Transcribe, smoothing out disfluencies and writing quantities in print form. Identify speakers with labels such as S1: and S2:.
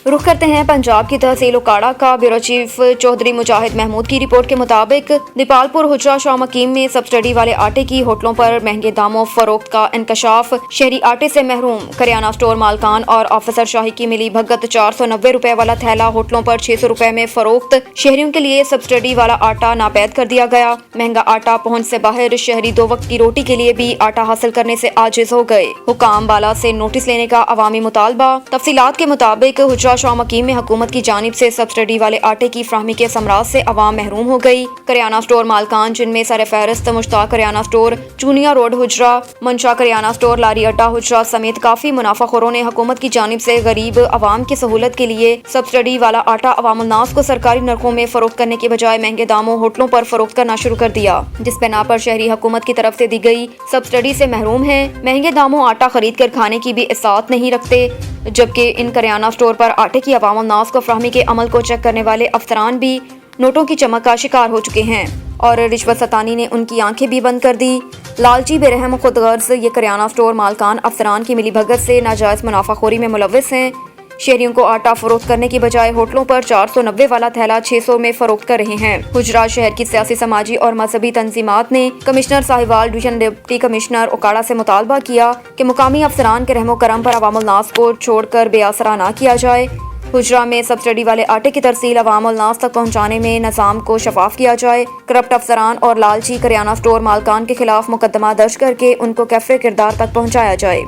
S1: रुख करते हैं पंजाब की तहसील उकाड़ा का। ब्यूरो चीफ चौधरी मुजाहिद महमूद की रिपोर्ट के मुताबिक दीपालपुर हुजरा शाह मकीम में सब्सिडी वाले आटे की होटलों पर महंगे दामों फरोख्त का इंकशाफ। शहरी आटे से महरूम करियाना स्टोर मालकान और ऑफिसर शाही की मिली भगत। 490 रुपए वाला थैला होटलों पर 600 रुपए में फरोख्त। शहरियों के लिए सब्सिडी वाला आटा नापैद कर दिया गया। महंगा आटा पहुंच से बाहर। शहरी 2 वक्त की रोटी के लिए भी आटा हासिल करने से आजिज हो गए। हुकाम बाला से नोटिस लेने का अवामी मुतालबा। तफसीलात के मुताबिक हुजरा शाह मकीम में हुकूमत की जानिब से सब्सिडी वाले आटे की फ्राहमी के समरात से अवाम महरूम हो गई। करियाना स्टोर मालकान जिनमें सर फहरिस्त Mushtaq Kiryana store, Chunian road Hujra, Mansha Kiryana store, लारी अड्डा हुजरा समेत काफी मुनाफाखोरों ने हुकूमत की जानिब से गरीब अवाम की सहूलत के लिए सब्सिडी वाला आटा अवामुल नास को सरकारी नरखों में फरोख्त करने के बजाय महंगे दामों होटलों पर फरोख्त करना शुरू कर दिया, जिस बिना पर शहरी हुकूमत की तरफ से दी गई सब्सिडी से महरूम है। महंगे दामों आटा खरीद कर खाने की भी इसात नहीं रखते, जबकि इन करियाना स्टोर पर आटे की अवामुल नास को फ्राहमी के अमल को चेक करने वाले अफसरान भी नोटों की चमक का शिकार हो चुके हैं और रिश्वत सतानी ने उनकी आंखें भी बंद कर दी। लालची बेरहम खुदगर्ज ये करियाना स्टोर मालकान अफसरान की मिली भगत से नाजायज मुनाफाखोरी में मुलविस हैं। शहरियों को आटा फरोख्त करने की बजाय होटलों पर 490 वाला थैला 600 में फरोख्त कर रहे हैं। हुजरा शहर की सियासी, समाजी और मजहबी तंजीमात ने commissioner Sahiwal, division deputy commissioner उकाड़ा से मुतालबा किया कि मुकामी अफसरान के रहमो करम पर अवामुल नास को छोड़कर बेआसरा ना किया जाए। हुजरा में सब्सिडी वाले आटे की तरसील अवामुल नास तक पहुंचाने में निज़ाम को शफाफ किया जाए। करप्ट अफसरान और लालची करियाना स्टोर मालकान के खिलाफ मुकदमा दर्ज करके उनको कैफरे किरदार तक पहुंचाया जाए।